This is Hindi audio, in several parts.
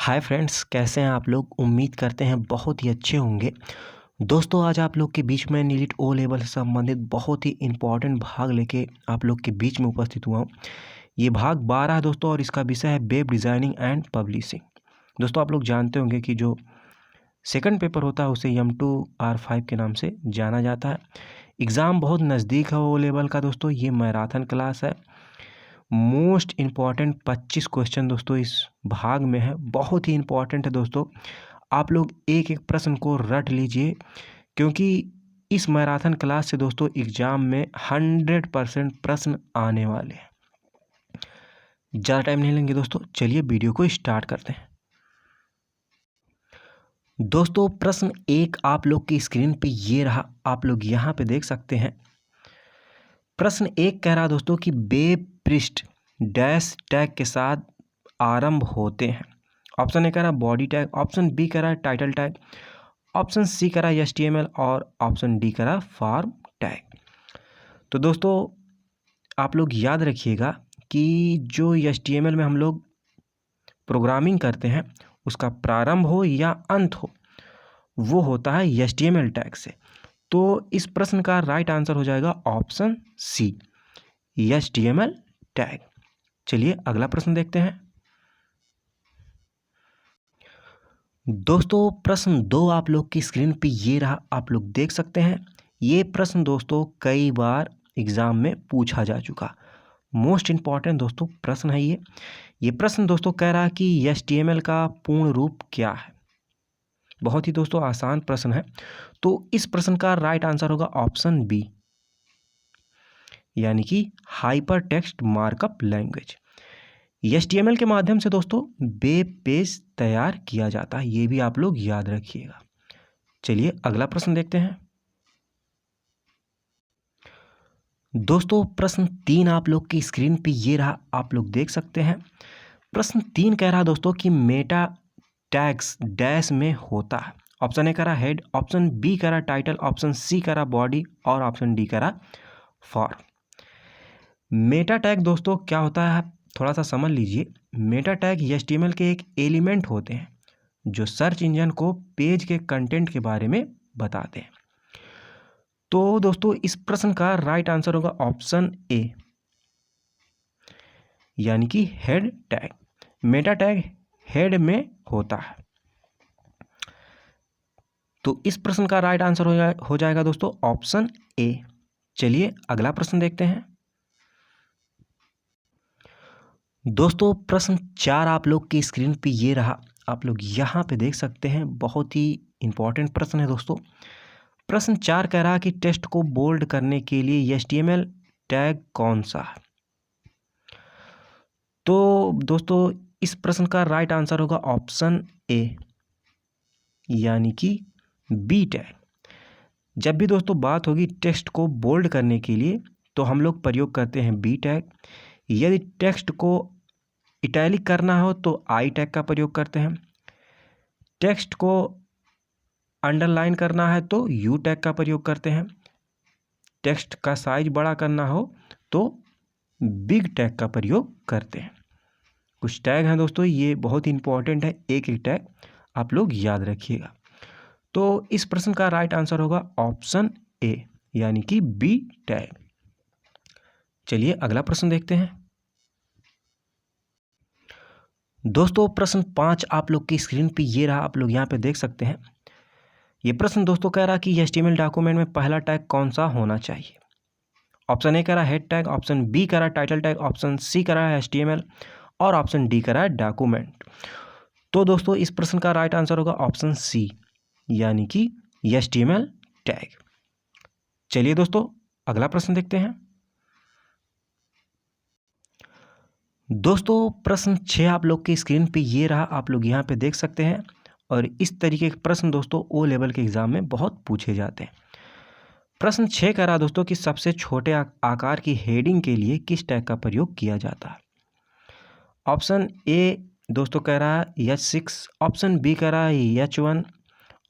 हाय फ्रेंड्स, कैसे हैं आप लोग। उम्मीद करते हैं बहुत ही अच्छे होंगे। दोस्तों, आज आप लोग के बीच में नीट ओ लेवल से संबंधित बहुत ही इम्पॉर्टेंट भाग लेके आप लोग के बीच में उपस्थित हुआ हूँ। ये भाग 12 है दोस्तों, और इसका विषय है वेब डिज़ाइनिंग एंड पब्लिशिंग। दोस्तों, आप लोग जानते होंगे कि जो सेकंड पेपर होता है उसे M2R5 के नाम से जाना जाता है। एग्ज़ाम बहुत नज़दीक है ओ लेवल का दोस्तों। ये मैराथन क्लास है। मोस्ट इम्पॉर्टेंट 25 क्वेश्चन दोस्तों इस भाग में है। बहुत ही इम्पॉर्टेंट है दोस्तों। आप लोग एक एक प्रश्न को रट लीजिए, क्योंकि इस मैराथन क्लास से दोस्तों एग्जाम में 100% प्रश्न आने वाले हैं। ज़्यादा टाइम नहीं लेंगे दोस्तों, चलिए वीडियो को स्टार्ट करते हैं। दोस्तों, प्रश्न 1 आप लोग की स्क्रीन पे ये रहा, आप लोग यहाँ पे देख सकते हैं। प्रश्न 1 कह रहा है दोस्तों कि वेब पृष्ठ डैश टैग के साथ आरंभ होते हैं। ऑप्शन ए कह रहा है बॉडी टैग, ऑप्शन बी कह रहा है टाइटल टैग, ऑप्शन सी कह रहा है HTML और ऑप्शन डी कह रहा है फॉर्म टैग। तो दोस्तों, आप लोग याद रखिएगा कि जो HTML में हम लोग प्रोग्रामिंग करते हैं उसका प्रारंभ हो या अंत हो, वो होता है HTML टैग से। तो इस प्रश्न का राइट आंसर हो जाएगा ऑप्शन सी, HTML टैग। चलिए अगला प्रश्न देखते हैं। दोस्तों, प्रश्न 2 आप लोग की स्क्रीन पे ये रहा, आप लोग देख सकते हैं। ये प्रश्न दोस्तों कई बार एग्जाम में पूछा जा चुका, मोस्ट इम्पॉर्टेंट दोस्तों प्रश्न है ये प्रश्न दोस्तों कह रहा है कि HTML का पूर्ण रूप क्या है। बहुत ही दोस्तों आसान प्रश्न है। तो इस प्रश्न का राइट आंसर होगा ऑप्शन बी, यानी कि hyper text markup language. HTML के माध्यम से दोस्तों वेब पेज तैयार किया जाता है, ये भी आप लोग याद रखिएगा। चलिए अगला प्रश्न देखते हैं। दोस्तों, प्रश्न 3 आप लोग की स्क्रीन पे ये रहा, आप लोग देख सकते हैं। प्रश्न 3 कह रहा दोस्तों कि मेटा टैग्स डैश में होता है। ऑप्शन ए कह रहा हेड, ऑप्शन बी कह रहा टाइटल, ऑप्शन सी कह रहा बॉडी और ऑप्शन डी कह रहा फॉर्म। मेटा टैग दोस्तों क्या होता है, थोड़ा सा समझ लीजिए। मेटा टैग HTML के एक एलिमेंट होते हैं जो सर्च इंजन को पेज के कंटेंट के बारे में बताते हैं। तो दोस्तों इस प्रश्न का राइट आंसर होगा ऑप्शन ए, यानी कि head tag. Meta tag head में होता है। तो इस प्रश्न का राइट आंसर हो जाएगा दोस्तों ऑप्शन ए। चलिए अगला प्रश्न देखते हैं। दोस्तों, प्रश्न 4 आप लोग की स्क्रीन पे ये रहा, आप लोग यहाँ पे देख सकते हैं। बहुत ही इंपॉर्टेंट प्रश्न है दोस्तों। प्रश्न 4 कह रहा कि टेक्स्ट को बोल्ड करने के लिए HTML टैग कौन सा है। तो दोस्तों इस प्रश्न का राइट आंसर होगा ऑप्शन ए, यानी कि बी टैग। जब भी दोस्तों बात होगी टेक्स्ट को बोल्ड करने के लिए तो हम लोग प्रयोग करते हैं बी टैग। यदि टेक्स्ट को इटैलिक करना हो तो आई टैग का प्रयोग करते हैं। टेक्स्ट को अंडरलाइन करना है तो यू टैग का प्रयोग करते हैं। टेक्स्ट का साइज बड़ा करना हो तो बिग टैग का प्रयोग करते हैं। कुछ टैग हैं दोस्तों, ये बहुत ही इंपॉर्टेंट है, एक एक टैग आप लोग याद रखिएगा। तो इस प्रश्न का राइट आंसर होगा ऑप्शन ए, यानी कि बी टैग। चलिए अगला प्रश्न देखते हैं। दोस्तों, प्रश्न 5 आप लोग की स्क्रीन पे ये रहा, आप लोग यहाँ पे देख सकते हैं। ये प्रश्न दोस्तों कह रहा कि HTML डॉक्यूमेंट में पहला टैग कौन सा होना चाहिए। ऑप्शन ए कह रहा हेड टैग, ऑप्शन बी कह रहा टाइटल टैग, ऑप्शन सी कह रहा है HTML और ऑप्शन डी कह रहा है डॉक्यूमेंट। तो दोस्तों इस प्रश्न का राइट आंसर होगा ऑप्शन सी, यानी कि HTML टैग। चलिए दोस्तों अगला प्रश्न देखते हैं। दोस्तों, प्रश्न 6 आप लोग की स्क्रीन पे ये रहा, आप लोग यहाँ पे देख सकते हैं। और इस तरीके के प्रश्न दोस्तों ओ लेवल के एग्जाम में बहुत पूछे जाते हैं। प्रश्न 6 कह रहा दोस्तों कि सबसे छोटे आकार की हेडिंग के लिए किस टैग का प्रयोग किया जाता है। ऑप्शन ए दोस्तों कह रहा है H6, ऑप्शन बी कह रहा है H1,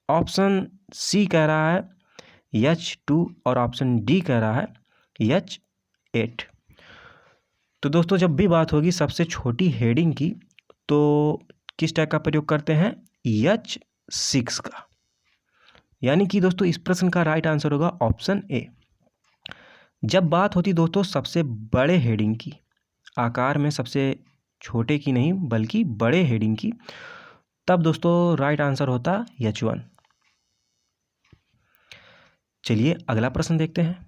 ऑप्शन सी कह रहा है H2 और ऑप्शन डी कह रहा है H8। तो दोस्तों जब भी बात होगी सबसे छोटी हेडिंग की, तो किस टैग का प्रयोग करते हैं? H6 का। यानी कि दोस्तों इस प्रश्न का राइट आंसर होगा ऑप्शन ए। जब बात होती दोस्तों सबसे बड़े हेडिंग की, आकार में सबसे छोटे की नहीं बल्कि बड़े हेडिंग की, तब दोस्तों राइट आंसर होता H1। चलिए अगला प्रश्न देखते हैं।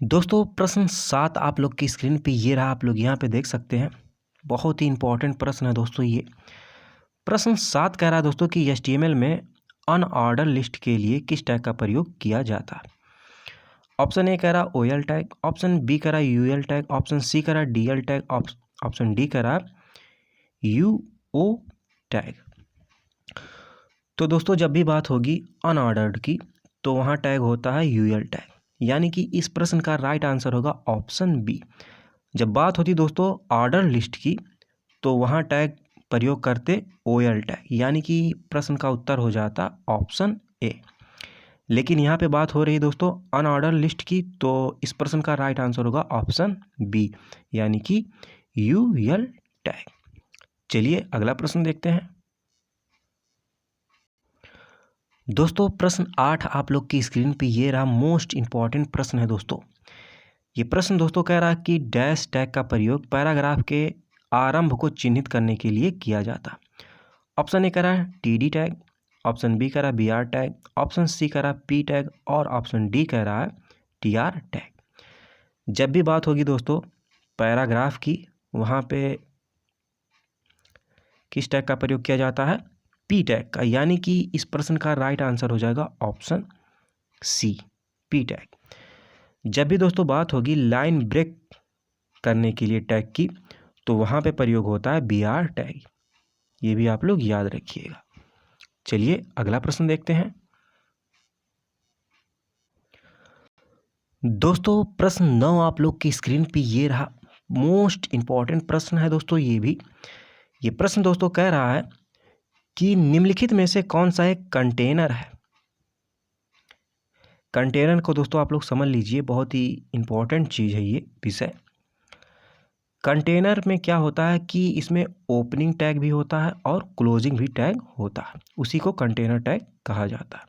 दोस्तों प्रश्न 7 आप लोग की स्क्रीन पे ये रहा, आप लोग यहाँ पे देख सकते हैं। बहुत ही इंपॉर्टेंट प्रश्न है दोस्तों ये। प्रश्न 7 कह रहा है दोस्तों कि HTML में अनऑर्डर लिस्ट के लिए किस टैग का प्रयोग किया जाता है? ऑप्शन ए कह रहा OL टैग, ऑप्शन बी कह रहा UL टैग, ऑप्शन सी कह रहा DL टैग, ऑप्शन डी कह रहा UO टैग। तो दोस्तों जब भी बात होगी अनऑर्डर्ड की तो वहाँ टैग होता है UL टैग, यानी कि इस प्रश्न का राइट आंसर होगा ऑप्शन बी। जब बात होती दोस्तों ऑर्डर लिस्ट की तो वहाँ टैग प्रयोग करते OL टैग, यानी कि प्रश्न का उत्तर हो जाता ऑप्शन ए। लेकिन यहाँ पे बात हो रही है दोस्तों अनऑर्डर लिस्ट की, तो इस प्रश्न का राइट आंसर होगा ऑप्शन बी, यानी कि UL टैग। चलिए अगला प्रश्न देखते हैं। दोस्तों प्रश्न 8 आप लोग की स्क्रीन पे ये रहा, मोस्ट इंपॉर्टेंट प्रश्न है दोस्तों। ये प्रश्न दोस्तों कह रहा है कि डैश टैग का प्रयोग पैराग्राफ के आरंभ को चिन्हित करने के लिए किया जाता। ऑप्शन ए कह रहा है TD टैग, ऑप्शन बी कह रहा है BR टैग, ऑप्शन सी कह रहा है P टैग और ऑप्शन डी कह रहा है TR टैग। जब भी बात होगी दोस्तों पैराग्राफ की, वहाँ पे किस टैग का प्रयोग किया जाता है? P टैग का, यानी कि इस प्रश्न का राइट आंसर हो जाएगा ऑप्शन सी, P टैग। जब भी दोस्तों बात होगी लाइन ब्रेक करने के लिए टैग की, तो वहाँ पे प्रयोग होता है BR टैग। ये भी आप लोग याद रखिएगा। चलिए अगला प्रश्न देखते हैं। दोस्तों प्रश्न 9 आप लोग की स्क्रीन पे ये रहा, मोस्ट इंपॉर्टेंट प्रश्न है दोस्तों ये भी। ये प्रश्न दोस्तों कह रहा है कि निम्नलिखित में से कौन सा एक कंटेनर है? कंटेनर को दोस्तों आप लोग समझ लीजिए, बहुत ही इंपॉर्टेंट चीज़ है ये विषय। कंटेनर में क्या होता है कि इसमें ओपनिंग टैग भी होता है और क्लोजिंग भी टैग होता है, उसी को कंटेनर टैग कहा जाता है।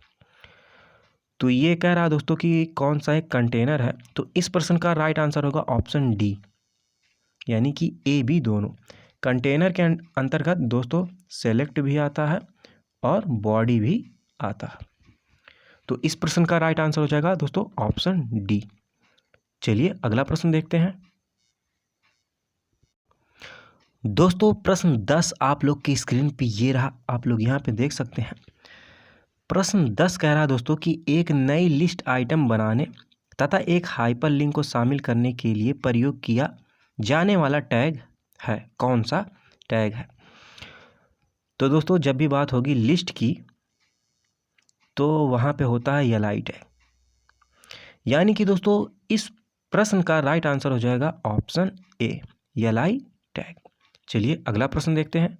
तो ये कह रहा है दोस्तों कि कौन सा एक कंटेनर है, तो इस प्रश्न का राइट आंसर होगा ऑप्शन डी, यानी कि ए बी दोनों। कंटेनर के अंतर्गत दोस्तों सेलेक्ट भी आता है और बॉडी भी आता है, तो इस प्रश्न का राइट आंसर हो जाएगा दोस्तों ऑप्शन डी। चलिए अगला प्रश्न देखते हैं। दोस्तों प्रश्न 10 आप लोग की स्क्रीन पे ये रहा, आप लोग यहाँ पे देख सकते हैं। प्रश्न 10 कह रहा है दोस्तों कि एक नई लिस्ट आइटम बनाने तथा एक हाइपरलिंक को शामिल करने के लिए प्रयोग किया जाने वाला टैग है, कौन सा टैग है? तो दोस्तों जब भी बात होगी लिस्ट की तो वहाँ पे होता है LI टैग, यानी कि दोस्तों इस प्रश्न का राइट आंसर हो जाएगा ऑप्शन ए, LI टैग। चलिए अगला प्रश्न देखते हैं।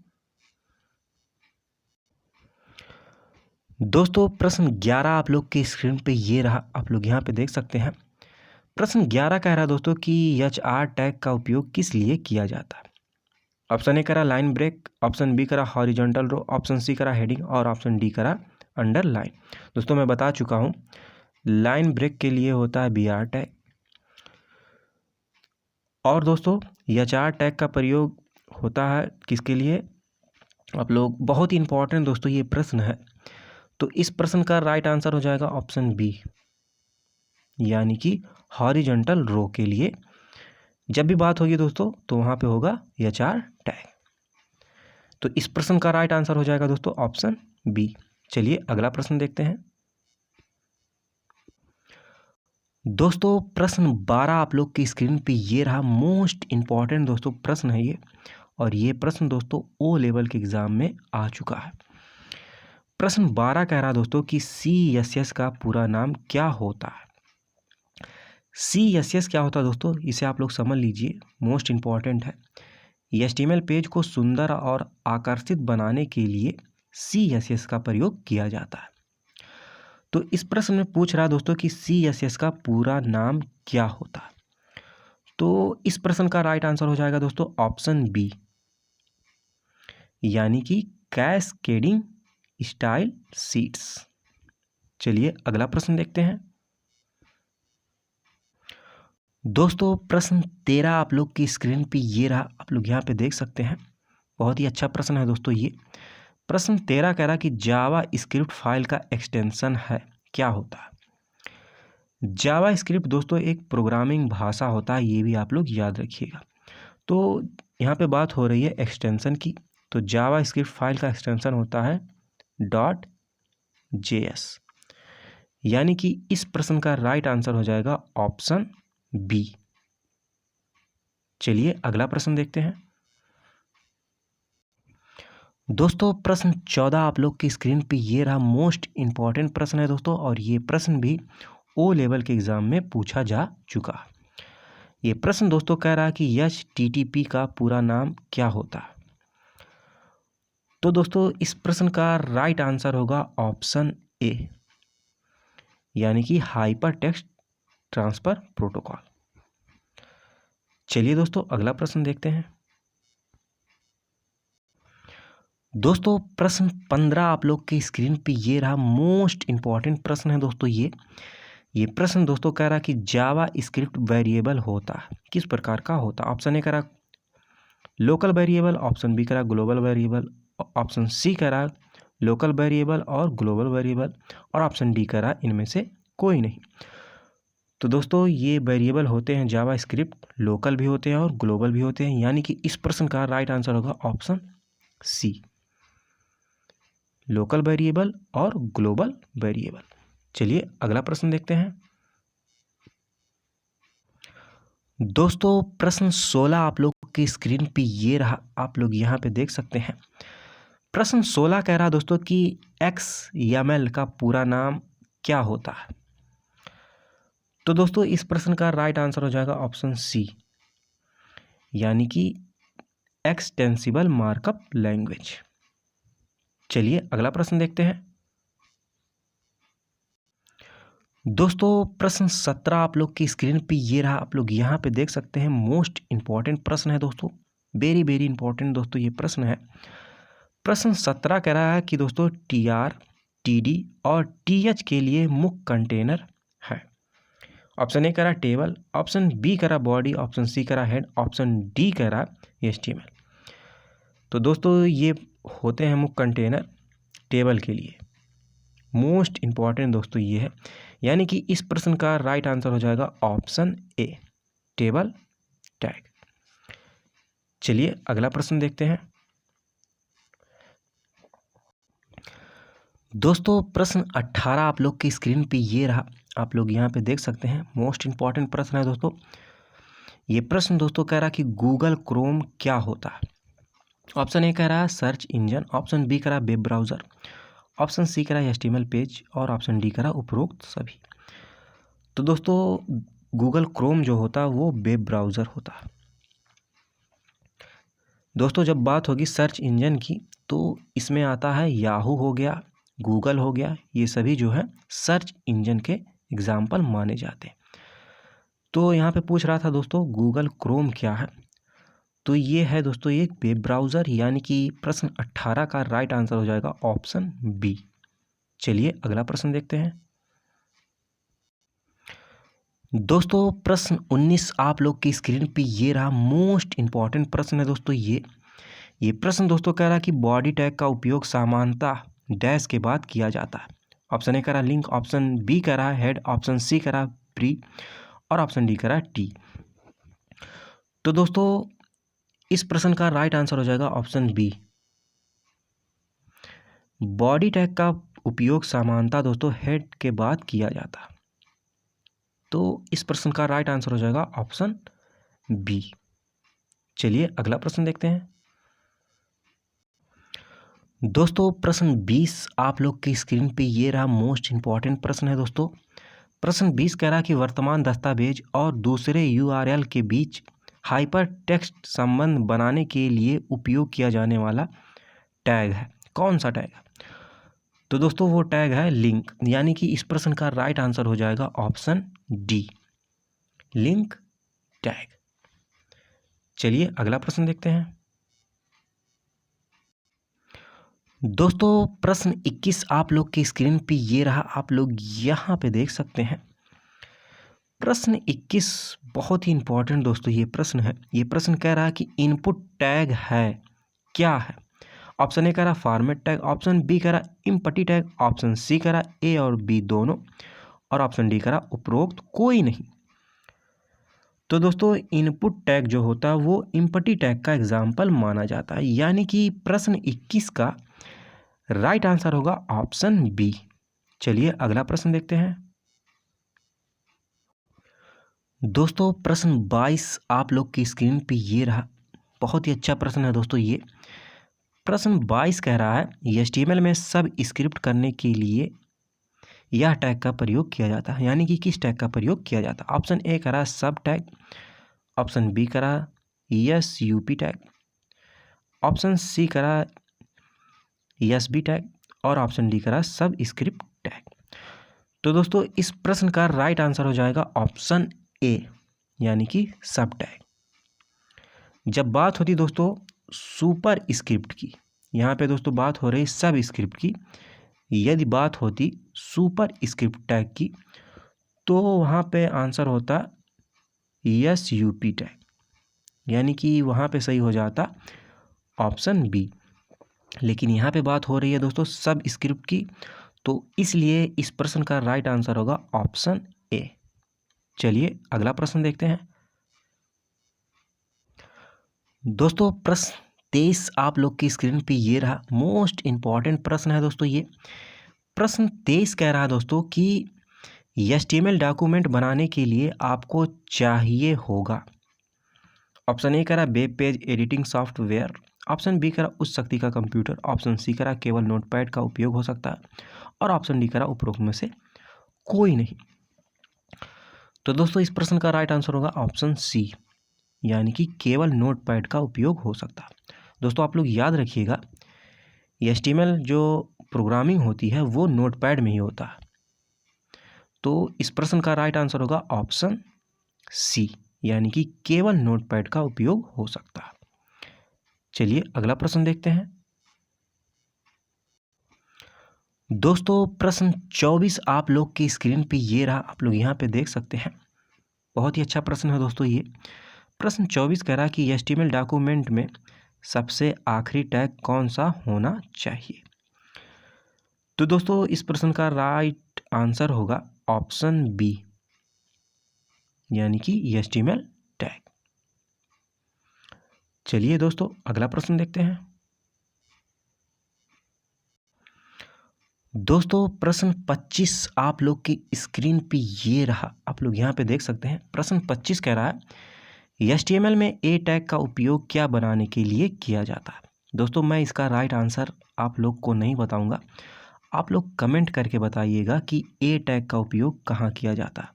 दोस्तों प्रश्न 11 आप लोग की स्क्रीन पे ये रहा, आप लोग यहाँ पे देख सकते हैं। प्रश्न 11 कह रहा है दोस्तों कि HR टैग का उपयोग किस लिए किया जाता है? ऑप्शन ए करा लाइन ब्रेक, ऑप्शन बी करा हॉरिजॉन्टल रो, ऑप्शन सी करा हेडिंग और ऑप्शन डी करा अंडरलाइन। दोस्तों मैं बता चुका हूँ, लाइन ब्रेक के लिए होता है BR टैग, और दोस्तों HR टैग का प्रयोग होता है किसके लिए? आप लोग बहुत ही इंपॉर्टेंट दोस्तों ये प्रश्न है, तो इस प्रश्न का राइट आंसर हो जाएगा ऑप्शन बी, यानी कि हॉरिजॉन्टल रो के लिए। जब भी बात होगी दोस्तों तो वहाँ पे होगा HR टैग, तो इस प्रश्न का राइट आंसर हो जाएगा दोस्तों ऑप्शन बी। चलिए अगला प्रश्न देखते हैं। दोस्तों प्रश्न 12 आप लोग की स्क्रीन पे ये रहा, मोस्ट इंपॉर्टेंट दोस्तों प्रश्न है ये, और ये प्रश्न दोस्तों O लेवल के एग्जाम में आ चुका है। प्रश्न 12 कह रहा दोस्तों कि CSS का पूरा नाम क्या होता है? CSS क्या होता है दोस्तों, इसे आप लोग समझ लीजिए, मोस्ट इंपॉर्टेंट है। HTML पेज को सुंदर और आकर्षित बनाने के लिए CSS का प्रयोग किया जाता है। तो इस प्रश्न में पूछ रहा है दोस्तों कि CSS का पूरा नाम क्या होता है? तो इस प्रश्न का राइट आंसर हो जाएगा दोस्तों ऑप्शन बी, यानी कि कैस्केडिंग स्टाइल सीट्स। चलिए अगला प्रश्न देखते हैं। दोस्तों प्रश्न 13 आप लोग की स्क्रीन पे ये रहा, आप लोग यहाँ पे देख सकते हैं। बहुत ही अच्छा प्रश्न है दोस्तों ये। प्रश्न 13 कह रहा कि जावा स्क्रिप्ट फाइल का एक्सटेंशन है, क्या होता है? जावा स्क्रिप्ट दोस्तों एक प्रोग्रामिंग भाषा होता है, ये भी आप लोग याद रखिएगा। तो यहाँ पे बात हो रही है एक्सटेंशन की, तो जावा स्क्रिप्ट फाइल का एक्सटेंशन होता है .js, यानी कि इस प्रश्न का राइट आंसर हो जाएगा ऑप्शन बी। चलिए अगला प्रश्न देखते हैं। दोस्तों प्रश्न 14 आप लोग की स्क्रीन पे ये रहा, मोस्ट इंपॉर्टेंट प्रश्न है दोस्तों, और ये प्रश्न भी ओ लेवल के एग्जाम में पूछा जा चुका। ये प्रश्न दोस्तों कह रहा है कि HTTP का पूरा नाम क्या होता है? तो दोस्तों इस प्रश्न का राइट आंसर होगा ऑप्शन ए, यानी कि हाइपर टेक्स्ट ट्रांसफर प्रोटोकॉल। चलिए दोस्तों अगला प्रश्न देखते हैं। दोस्तों प्रश्न 15 आप लोग की स्क्रीन पे ये रहा, मोस्ट इंपॉर्टेंट प्रश्न है दोस्तों ये प्रश्न दोस्तों कह रहा कि जावा स्क्रिप्ट वेरिएबल होता है, किस प्रकार का होता है? ऑप्शन ए कह रहा लोकल वेरिएबल, ऑप्शन बी कह रहा ग्लोबल वेरिएबल, ऑप्शन सी कह रहा लोकल वेरिएबल और ग्लोबल वेरिएबल, और ऑप्शन डी कह रहा इनमें से कोई नहीं। तो दोस्तों ये वेरिएबल होते हैं जावा स्क्रिप्ट, लोकल भी होते हैं और ग्लोबल भी होते हैं, यानी कि इस प्रश्न का राइट आंसर होगा ऑप्शन सी, लोकल वेरिएबल और ग्लोबल वेरिएबल। चलिए अगला प्रश्न देखते हैं। दोस्तों प्रश्न 16 आप लोग की स्क्रीन पे ये रहा, आप लोग यहाँ पे देख सकते हैं। प्रश्न 16 कह रहा दोस्तों कि XML का पूरा नाम क्या होता है? तो दोस्तों इस प्रश्न का राइट आंसर हो जाएगा ऑप्शन सी, यानी कि एक्सटेंसिबल मार्कअप लैंग्वेज। चलिए अगला प्रश्न देखते हैं। दोस्तों प्रश्न 17 आप लोग की स्क्रीन पे ये रहा, आप लोग यहाँ पे देख सकते हैं। मोस्ट इंपॉर्टेंट प्रश्न है दोस्तों, वेरी वेरी इंपॉर्टेंट दोस्तों ये प्रश्न है। प्रश्न 17 कह रहा है कि दोस्तों TR, TD और TH के लिए मुख्य कंटेनर है। ऑप्शन ए कह रहा टेबल, ऑप्शन बी कह रहा बॉडी, ऑप्शन सी कह रहा हेड, ऑप्शन डी कह रहा HTML। तो दोस्तों ये होते हैं मुख्य कंटेनर टेबल के लिए। मोस्ट इंपॉर्टेंट दोस्तों ये है, यानी कि इस प्रश्न का राइट आंसर हो जाएगा ऑप्शन ए, टेबल टैग। चलिए अगला प्रश्न देखते हैं। दोस्तों प्रश्न 18 आप लोग की स्क्रीन पे ये रहा, आप लोग यहाँ पे देख सकते हैं। मोस्ट इंपॉर्टेंट प्रश्न है दोस्तों ये प्रश्न दोस्तों कह रहा कि गूगल क्रोम क्या होता है? ऑप्शन ए कह रहा है सर्च इंजन, ऑप्शन बी कह रहा वेब ब्राउज़र, ऑप्शन सी कह रहा है HTML पेज, और ऑप्शन डी कह रहा उपरोक्त सभी। तो दोस्तों गूगल क्रोम जो होता है वो वेब ब्राउज़र होता है। दोस्तों जब बात होगी सर्च इंजन की, तो इसमें आता है याहू हो गया, गूगल हो गया, ये सभी जो है सर्च इंजन के एग्जाम्पल माने जाते हैं। तो यहाँ पे पूछ रहा था दोस्तों गूगल क्रोम क्या है? तो ये है दोस्तों एक वेब ब्राउज़र, यानी कि प्रश्न 18 का राइट आंसर हो जाएगा ऑप्शन बी। चलिए अगला प्रश्न देखते हैं। दोस्तों प्रश्न 19 आप लोग की स्क्रीन पे ये रहा, मोस्ट इंपॉर्टेंट प्रश्न है दोस्तों ये प्रश्न दोस्तों कह रहा कि बॉडी टैग का उपयोग सामान्यतः डैश के बाद किया जाता है। ऑप्शन ए कह रहा लिंक, ऑप्शन बी कह रहा हेड, ऑप्शन सी कह रहा प्री, और ऑप्शन डी कह रहा टी। तो दोस्तों इस प्रश्न का राइट आंसर हो जाएगा ऑप्शन बी, बॉडी टैग का उपयोग सामान्यतः दोस्तों हेड के बाद किया जाता है। तो इस प्रश्न का राइट आंसर हो जाएगा ऑप्शन बी। चलिए अगला प्रश्न देखते हैं। दोस्तों प्रश्न 20 आप लोग की स्क्रीन पे ये रहा, मोस्ट इंपॉर्टेंट प्रश्न है दोस्तों। प्रश्न 20 कह रहा कि वर्तमान दस्तावेज और दूसरे URL के बीच हाइपर टेक्स्ट संबंध बनाने के लिए उपयोग किया जाने वाला टैग है, कौन सा टैग है? तो दोस्तों वो टैग है लिंक, यानी कि इस प्रश्न का राइट आंसर हो जाएगा ऑप्शन डी, लिंक टैग। चलिए अगला प्रश्न देखते हैं। दोस्तों प्रश्न 21 आप लोग की स्क्रीन पे ये रहा, आप लोग यहाँ पे देख सकते हैं। प्रश्न 21 बहुत ही इंपॉर्टेंट दोस्तों ये प्रश्न है। ये प्रश्न कह रहा है कि इनपुट टैग है क्या है। ऑप्शन ए कह रहा फॉर्मेट टैग, ऑप्शन बी कह रहा इम्पटी टैग, ऑप्शन सी कह रहा ए और बी दोनों, और ऑप्शन डी कह रहा उपरोक्त कोई नहीं। तो दोस्तों इनपुट टैग जो होता है वो इम्पटी टैग का एग्जाम्पल माना जाता है, यानी कि प्रश्न 21 का राइट आंसर होगा ऑप्शन बी। चलिए अगला प्रश्न देखते हैं। दोस्तों प्रश्न 22 आप लोग की स्क्रीन पे ये रहा, बहुत ही अच्छा प्रश्न है दोस्तों ये। प्रश्न 22 कह रहा है HTML में सब स्क्रिप्ट करने के लिए यह टैग का प्रयोग किया जाता है, यानी कि किस टैग का प्रयोग किया जाता है। ऑप्शन ए कह रहा सब टैग, ऑप्शन बी कह रहा SUP टैग, ऑप्शन सी कह रहा SB टैग, और ऑप्शन डी कह रहा सब स्क्रिप्ट टैग। तो दोस्तों इस प्रश्न का राइट आंसर हो जाएगा ऑप्शन ए, यानी कि सब टैग। जब बात होती दोस्तों सुपर स्क्रिप्ट की, यहाँ पे दोस्तों बात हो रही सब स्क्रिप्ट की, यदि बात होती सुपर स्क्रिप्ट टैग की तो वहाँ पे आंसर होता SUP टैग, यानी कि वहाँ पे सही हो जाता ऑप्शन बी। लेकिन यहाँ पे बात हो रही है दोस्तों सब स्क्रिप्ट की, तो इसलिए इस प्रश्न का राइट आंसर होगा ऑप्शन ए। चलिए अगला प्रश्न देखते हैं। दोस्तों प्रश्न 23 आप लोग की स्क्रीन पे ये रहा, मोस्ट इम्पॉर्टेंट प्रश्न है दोस्तों ये। प्रश्न 23 कह रहा है दोस्तों कि HTML डॉक्यूमेंट बनाने के लिए आपको चाहिए होगा। ऑप्शन ए कह रहा web page editing software, option B कह रहा उच्च शक्ति का कंप्यूटर, ऑप्शन सी कह रहा केवल नोटपैड का उपयोग हो सकता है, और ऑप्शन डी कह रहा उपरोक्त में से कोई नहीं। तो दोस्तों इस प्रश्न का राइट आंसर होगा ऑप्शन सी, यानी कि केवल नोटपैड का उपयोग हो सकता है। दोस्तों आप लोग याद रखिएगा HTML जो प्रोग्रामिंग होती है वो नोटपैड में ही होता है, तो इस प्रश्न का राइट आंसर होगा ऑप्शन सी, यानी कि केवल नोटपैड का उपयोग हो सकता है। चलिए अगला प्रश्न देखते हैं। दोस्तों प्रश्न 24 आप लोग की स्क्रीन पे ये रहा, आप लोग यहाँ पे देख सकते हैं। बहुत ही अच्छा प्रश्न है दोस्तों ये। प्रश्न 24 कह रहा कि HTML डॉक्यूमेंट में सबसे आखिरी टैग कौन सा होना चाहिए। तो दोस्तों इस प्रश्न का राइट आंसर होगा ऑप्शन बी, यानी कि HTML टैग। चलिए दोस्तों अगला प्रश्न देखते हैं। दोस्तों प्रश्न 25 आप लोग की स्क्रीन पे ये रहा, आप लोग यहाँ पे देख सकते हैं। प्रश्न 25 कह रहा है HTML में ए टैग का उपयोग क्या बनाने के लिए किया जाता है। दोस्तों मैं इसका राइट आंसर आप लोग को नहीं बताऊंगा, आप लोग कमेंट करके बताइएगा कि ए टैग का उपयोग कहाँ किया जाता है।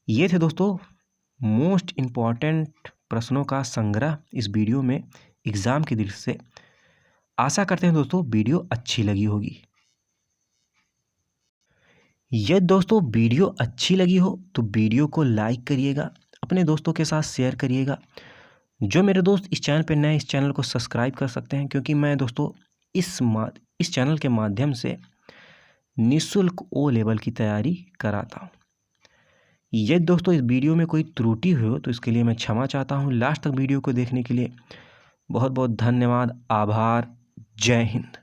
ये थे दोस्तों मोस्ट इम्पॉर्टेंट प्रश्नों का संग्रह इस वीडियो में एग्ज़ाम की दृष्टि से। आशा करते हैं दोस्तों वीडियो अच्छी लगी होगी। यदि दोस्तों वीडियो अच्छी लगी हो तो वीडियो को लाइक करिएगा, अपने दोस्तों के साथ शेयर करिएगा। जो मेरे दोस्त इस चैनल पर नए, इस चैनल को सब्सक्राइब कर सकते हैं, क्योंकि मैं दोस्तों इस चैनल के माध्यम से निःशुल्क O लेवल की तैयारी कराता हूँ। यदि दोस्तों इस वीडियो में कोई त्रुटि हुई हो तो इसके लिए मैं क्षमा चाहता हूँ। लास्ट तक वीडियो को देखने के लिए बहुत बहुत धन्यवाद, आभार, जय हिंद।